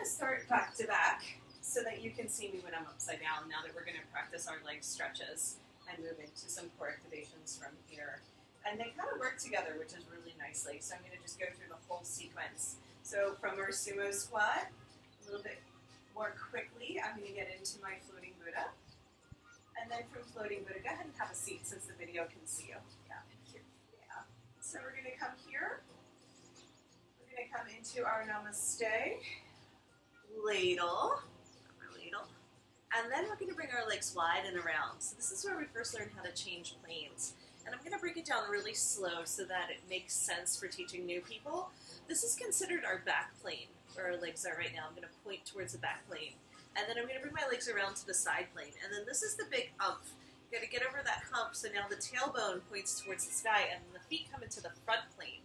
to start back to back so that you can see me when I'm upside down now that we're going to practice our leg stretches and move into some core activations from here. And they kind of work together, which is really nicely. So I'm going to just go through the whole sequence. So from our sumo squat, a little bit more quickly, I'm going to get into my floating Buddha. And then from floating Buddha, go ahead and have a seat since the video can see you. Yeah, here. Yeah. So we're going to come here. We're going to come into our namaste, ladle, and then we're going to bring our legs wide and around. So this is where we first learn how to change planes. And I'm going to break it down really slow so that it makes sense for teaching new people. This is considered our back plane, where our legs are right now. I'm going to point towards the back plane. And then I'm going to bring my legs around to the side plane. And then this is the big hump. You've got to get over that hump, so now the tailbone points towards the sky, and the feet come into the front plane.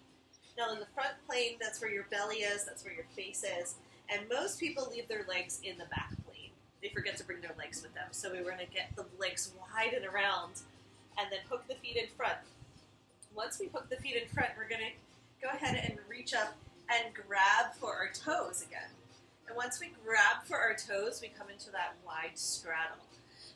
Now in the front plane, that's where your belly is, that's where your face is. And most people leave their legs in the back plane. They forget to bring their legs with them. So we're going to get the legs wide and around, and then hook the feet in front. Once we hook the feet in front, we're going to go ahead and reach up and grab for our toes again. And once we grab for our toes, we come into that wide straddle.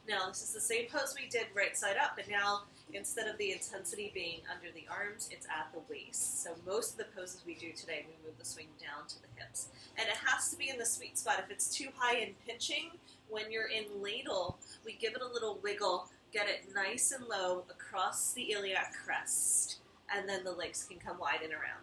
Now, this is the same pose we did right side up, but now instead of the intensity being under the arms, it's at the waist. So most of the poses we do today, we move the swing down to the hips. And it has to be in the sweet spot. If it's too high and pinching, when you're in ladle, we give it a little wiggle, get it nice and low across the iliac crest, and then the legs can come wide and around.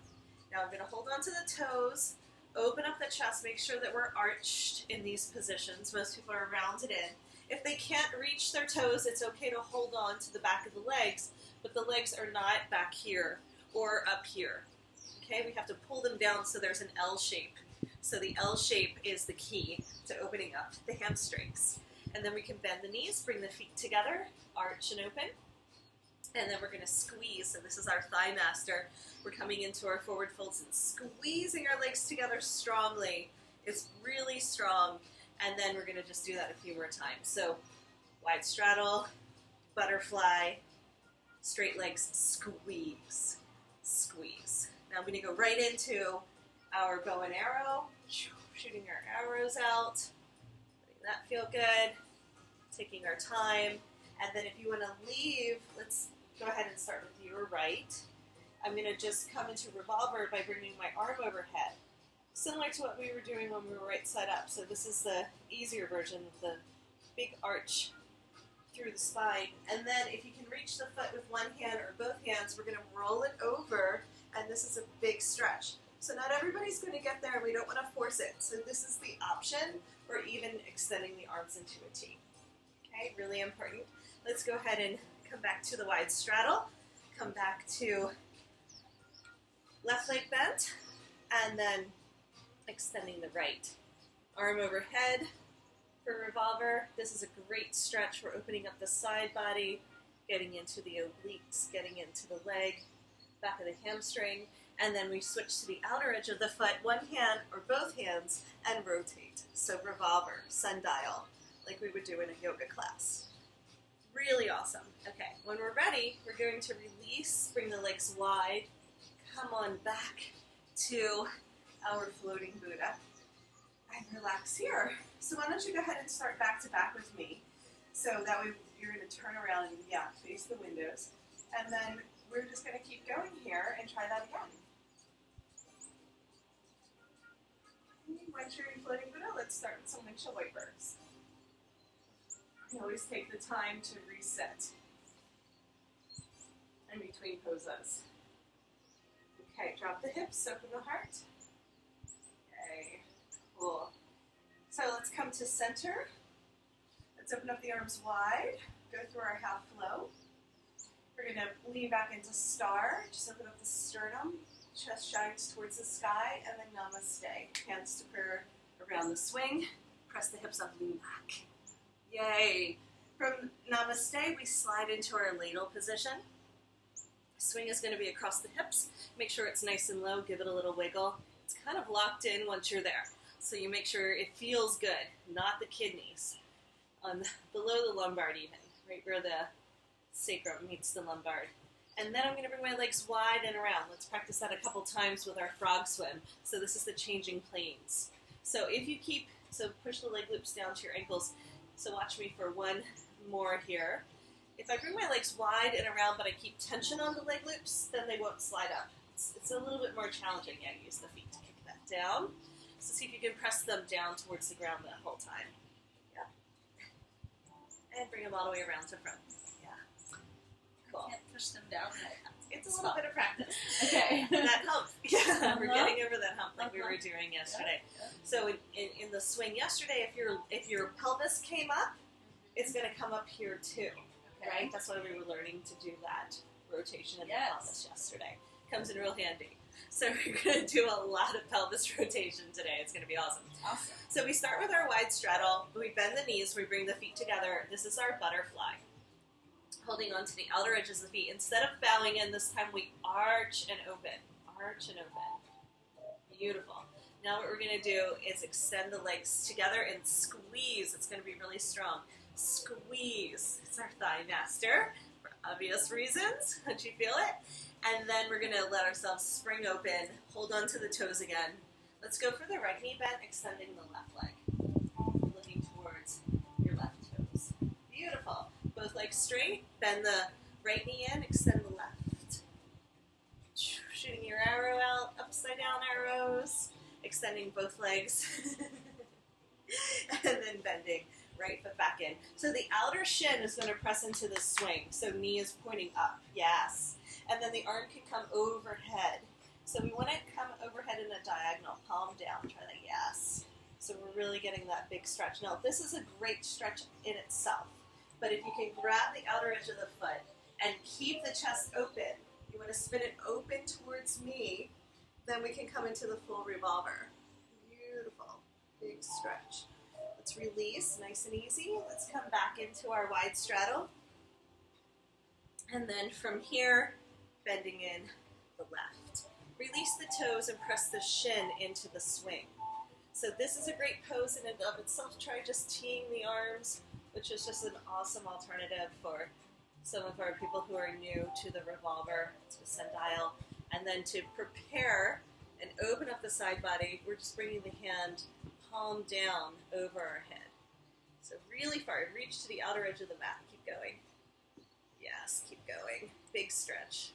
Now I'm going to hold on to the toes, open up the chest, make sure that we're arched in these positions. Most people are rounded in. If they can't reach their toes, it's okay to hold on to the back of the legs, but the legs are not back here or up here. Okay, we have to pull them down so there's an L shape. So the L shape is the key to opening up the hamstrings. And then we can bend the knees, bring the feet together, arch and open. And then we're going to squeeze. So this is our thigh master. We're coming into our forward folds and squeezing our legs together strongly. It's really strong. And then we're going to just do that a few more times. So wide straddle, butterfly, straight legs, squeeze, squeeze. Now I'm going to go right into our bow and arrow, shooting our arrows out, letting that feel good, taking our time. And then if you want to leave, let's go ahead and start with your right. I'm going to just come into revolver by bringing my arm overhead, similar to what we were doing when we were right side up. So this is the easier version of the big arch through the spine. And then if you can reach the foot with one hand or both hands, we're going to roll it over, and this is a big stretch. So not everybody's going to get there, and we don't want to force it. So this is the option, or even extending the arms into a T. Okay, really important. Let's go ahead and come back to the wide straddle. Come back to left leg bent, and then extending the right. Arm overhead for revolver. This is a great stretch for opening up the side body, getting into the obliques, getting into the leg, back of the hamstring, and then we switch to the outer edge of the foot, one hand or both hands, and rotate. So revolver, sundial, like we would do in a yoga class. Really awesome. Okay, when we're ready, we're going to release, bring the legs wide, come on back to our floating Buddha, and relax here. So why don't you go ahead and start back to back with me. So that way you're going to turn around and, face the windows. And then we're just going to keep going here and try that again. Once you're in floating Buddha, let's start with some windshield wipers. You always take the time to reset in between poses. Okay, drop the hips, open the heart. Okay, cool. So let's come to center. Let's open up the arms wide, go through our half flow. We're going to lean back into star, just open up the sternum, chest shines towards the sky, and then namaste. Hands to prayer around the swing, press the hips up, lean back. Yay! From namaste, we slide into our ladle position. Swing is going to be across the hips. Make sure it's nice and low, give it a little wiggle. It's kind of locked in once you're there. So you make sure it feels good, not the kidneys. Below the lumbar even, right where the sacrum meets the lumbar. And then I'm going to bring my legs wide and around. Let's practice that a couple times with our frog swim. So this is the changing planes. So if you keep, so push the leg loops down to your ankles. So watch me for one more here. If I bring my legs wide and around, but I keep tension on the leg loops, then they won't slide up. It's a little bit more challenging. Yeah, use the feet to kick that down. So see if you can press them down towards the ground that whole time. Yeah. And bring them all the way around to front. Yeah. Cool. Can't push them down. It's a little bit of practice. Okay. That hump. Yeah, we're getting over that hump like we were doing yesterday. Yeah. So in the swing yesterday, if your pelvis came up, it's going to come up here too. Right? That's why we were learning to do that rotation in the pelvis yesterday. Comes in real handy. So we're going to do a lot of pelvis rotation today. It's going to be awesome. Awesome. So we start with our wide straddle. We bend the knees. We bring the feet together. This is our butterfly. Holding on to the outer edges of the feet. Instead of bowing in, this time we arch and open. Arch and open. Beautiful. Now what we're going to do is extend the legs together and squeeze. It's going to be really strong. Squeeze. It's our thigh master for obvious reasons. Don't you feel it? And then we're going to let ourselves spring open. Hold on to the toes again. Let's go for the right knee bent, extending the left leg. Looking towards your left toes. Beautiful. Both legs straight. Bend the right knee in, extend the left. Shooting your arrow out, upside down arrows. Extending both legs. And then bending right foot back in. So the outer shin is going to press into the swing. So knee is pointing up. Yes. And then the arm can come overhead. So we want to come overhead in a diagonal, palm down. Try that. Yes. So we're really getting that big stretch. Now this is a great stretch in itself. But if you can grab the outer edge of the foot and keep the chest open, you want to spin it open towards me, then we can come into the full revolver. Beautiful. Big stretch. Let's release, nice and easy. Let's come back into our wide straddle. And then from here, bending in the left. Release the toes and press the shin into the swing. So this is a great pose in and of itself. Try just teeing the arms, which is just an awesome alternative for some of our people who are new to the revolver, to sundial. And then to prepare and open up the side body, we're just bringing the hand palm down over our head. So really far, reach to the outer edge of the mat. Keep going. Yes, keep going. Big stretch.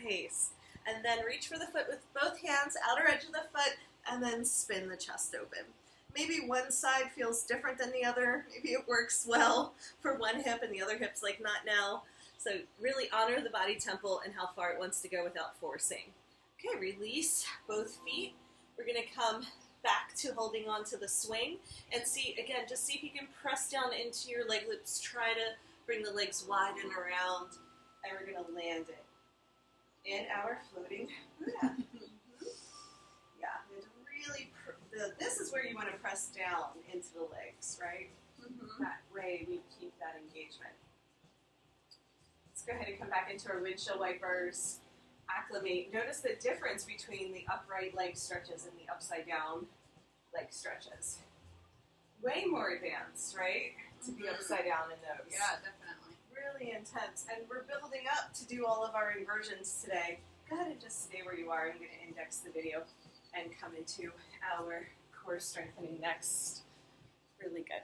Nice. And then reach for the foot with both hands, outer edge of the foot, and then spin the chest open. Maybe one side feels different than the other. Maybe it works well for one hip and the other hip's like not now. So really honor the body tempo and how far it wants to go without forcing. Okay, release both feet. We're going to come back to holding on to the swing and see, again, just see if you can press down into your leg loops. Try to bring the legs wide and around, and we're going to land it in our floating Buddha. Yeah, it's really, this is where you want to press down into the legs, right? That way we keep that engagement. Let's go ahead and come back into our windshield wipers. Acclimate. Notice the difference between the upright leg stretches and the upside down leg stretches. Way more advanced, right? To be upside down in those. Yeah, definitely. Really intense. And we're building up to do all of our inversions today. Go ahead and just stay where you are. I'm going to index the video and come into our core strengthening next. Really good.